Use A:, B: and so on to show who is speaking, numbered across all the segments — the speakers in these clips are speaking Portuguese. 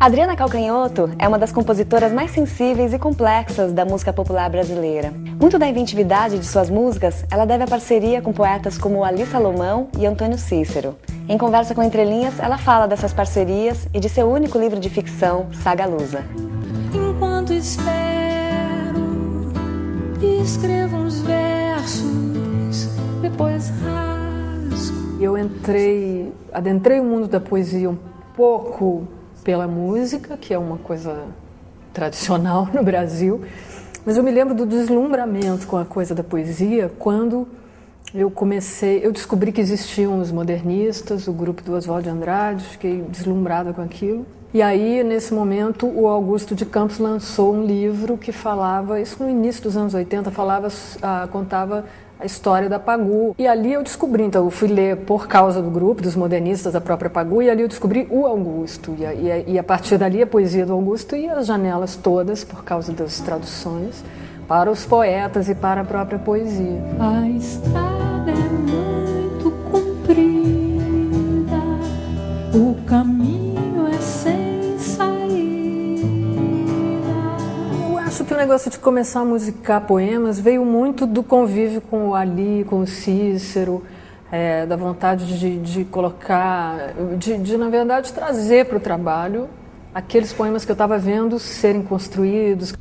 A: Adriana Calcanhoto é uma das compositoras mais sensíveis e complexas da música popular brasileira. Muito da inventividade de suas músicas ela deve à parceria com poetas como Ali Salomão e Antônio Cícero. Em Conversa com Entre Linhas, ela fala dessas parcerias e de seu único livro de ficção, Saga Lusa.
B: Enquanto espero, escrevo uns versos, depois rasgo.
C: Eu adentrei o mundo da poesia um pouco pela música, que é uma coisa tradicional no Brasil, mas eu me lembro do deslumbramento com a coisa da poesia quando eu descobri que existiam os modernistas, o grupo do Oswald de Andrade, fiquei deslumbrada com aquilo. E aí, nesse momento, o Augusto de Campos lançou um livro que falava, isso no início dos anos 80, contava a história da Pagu. E ali eu descobri, então eu fui ler por causa do grupo, dos modernistas, da própria Pagu, e ali eu descobri o Augusto. E a partir dali a poesia do Augusto e as janelas todas, por causa das traduções, para os poetas e para a própria poesia.
B: A estrada é muito comprida, o caminho é sem saída.
C: Eu acho que o negócio de começar a musicar poemas veio muito do convívio com o Ali, com o Cícero, da vontade de colocar, na verdade, trazer para o trabalho aqueles poemas que eu estava vendo serem construídos.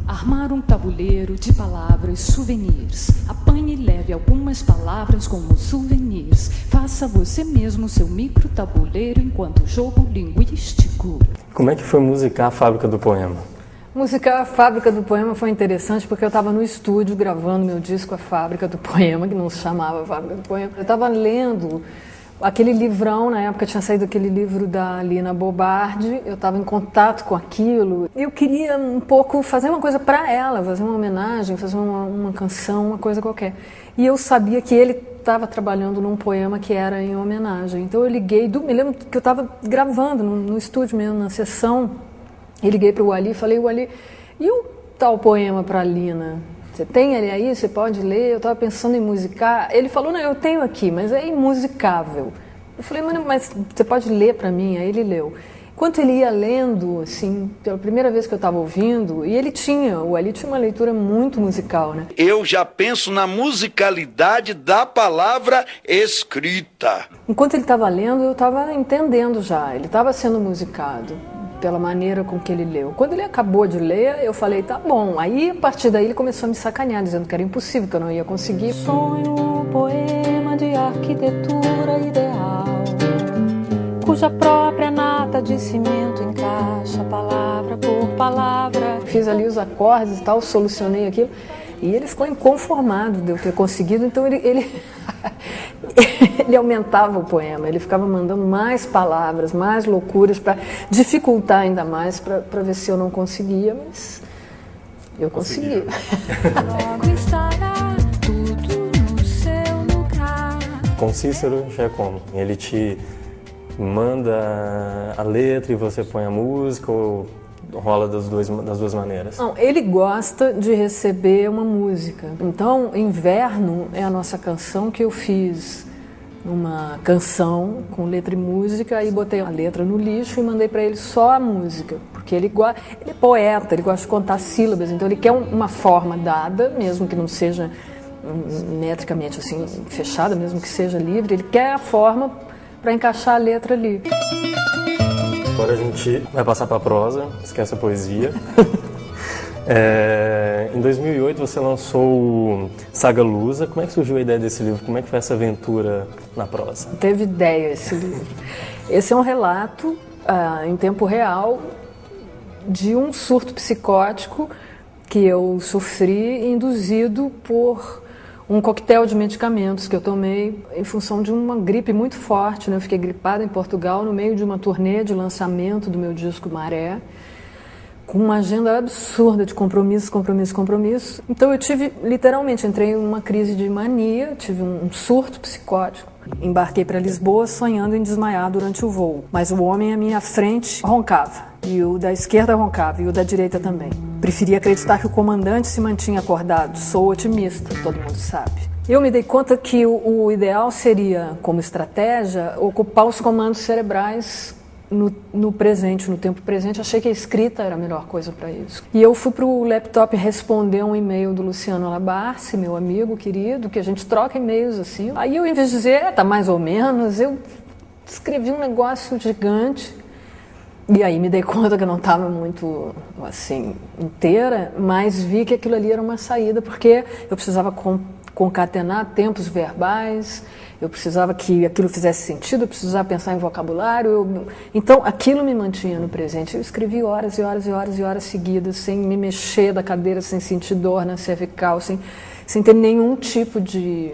B: Armar um tabuleiro de palavras souvenirs. Apanhe e leve algumas palavras como souvenirs. Faça você mesmo seu micro tabuleiro enquanto jogo linguístico.
D: Como é que foi musicar a Fábrica do Poema?
C: Musicar a Fábrica do Poema foi interessante porque eu estava no estúdio gravando meu disco A Fábrica do Poema, que não se chamava Fábrica do Poema. Eu estava lendo aquele livrão, na época tinha saído aquele livro da Lina Bobardi, eu estava em contato com aquilo. Eu queria um pouco fazer uma coisa para ela, fazer uma homenagem, fazer uma canção, uma coisa qualquer. E eu sabia que ele estava trabalhando num poema que era em homenagem. Então eu liguei, me lembro que eu estava gravando no estúdio mesmo, na sessão, e liguei para o Ali e falei, o Ali, e o tal poema para a Lina? Você tem ele aí? Você pode ler? Eu estava pensando em musicar. Ele falou, não, eu tenho aqui, mas é imusicável. Eu falei, mas você pode ler para mim? Aí ele leu. Enquanto ele ia lendo, assim, pela primeira vez que eu estava ouvindo, e o Ali tinha uma leitura muito musical, né?
E: Eu já penso na musicalidade da palavra escrita.
C: Enquanto ele estava lendo, eu estava entendendo já. Ele estava sendo musicado pela maneira com que ele leu. Quando ele acabou de ler, eu falei, tá bom. Aí, a partir daí, ele começou a me sacanear, dizendo que era impossível, que eu não ia conseguir.
B: Sonho um poema de arquitetura ideal, cuja própria nata de cimento encaixa palavra por palavra.
C: Fiz ali os acordes e tal, solucionei aquilo. E ele ficou inconformado de eu ter conseguido, então ele aumentava o poema, ele ficava mandando mais palavras, mais loucuras para dificultar ainda mais, para ver se eu não conseguia, mas eu consegui.
B: Logo estará tudo no seu lugar.
D: Com Cícero já é como? Ele te manda a letra e você põe a música ou rola das duas maneiras?
C: Não, ele gosta de receber uma música. Então, Inverno é a nossa canção que eu fiz uma canção com letra e música, aí botei a letra no lixo e mandei para ele só a música, porque ele é poeta, ele gosta de contar sílabas, então ele quer uma forma dada, mesmo que não seja metricamente assim fechada, mesmo que seja livre, ele quer a forma para encaixar a letra ali.
D: Agora a gente vai passar para a prosa, esquece a poesia. Em 2008 você lançou Saga Lusa. Como é que surgiu a ideia desse livro? Como é que foi essa aventura na prosa?
C: Teve ideia esse livro. Esse é um relato em tempo real de um surto psicótico que eu sofri induzido por um coquetel de medicamentos que eu tomei em função de uma gripe muito forte, né? Eu fiquei gripada em Portugal no meio de uma turnê de lançamento do meu disco Maré, com uma agenda absurda de compromissos. Então eu entrei em uma crise de mania, tive um surto psicótico. Embarquei para Lisboa sonhando em desmaiar durante o voo, mas o homem à minha frente roncava, e o da esquerda roncava, e o da direita também. Preferi acreditar que o comandante se mantinha acordado. Sou otimista, todo mundo sabe. Eu me dei conta que o ideal seria, como estratégia, ocupar os comandos cerebrais no presente, no tempo presente, achei que a escrita era a melhor coisa para isso. E eu fui para o laptop responder um e-mail do Luciano Alabarce, meu amigo querido, que a gente troca e-mails assim. Aí eu, em vez de dizer, tá mais ou menos, eu escrevi um negócio gigante. E aí me dei conta que eu não estava muito, assim, inteira, mas vi que aquilo ali era uma saída, porque eu precisava concatenar tempos verbais, eu precisava que aquilo fizesse sentido, eu precisava pensar em vocabulário. Então, aquilo me mantinha no presente. Eu escrevi horas e horas e horas e horas seguidas, sem me mexer da cadeira, sem sentir dor na cervical, sem ter nenhum tipo de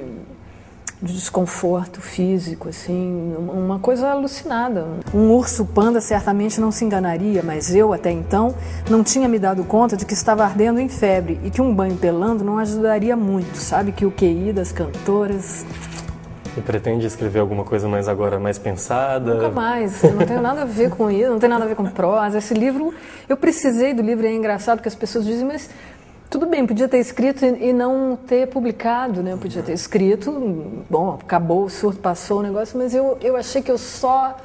C: desconforto físico, assim, uma coisa alucinada. Um urso panda certamente não se enganaria, mas eu, até então, não tinha me dado conta de que estava ardendo em febre e que um banho pelando não ajudaria muito. Sabe que o QI das cantoras...
D: E pretende escrever alguma coisa mais agora, mais pensada?
C: Nunca mais, eu não tenho nada a ver com isso, não tem nada a ver com prosa. Esse livro, eu precisei do livro, e é engraçado que as pessoas dizem, mas tudo bem, podia ter escrito e não ter publicado, né? Eu podia ter escrito, bom, acabou o surto, passou o negócio, mas eu achei que eu só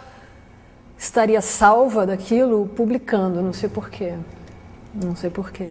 C: estaria salva daquilo publicando, não sei porquê. Não sei porquê.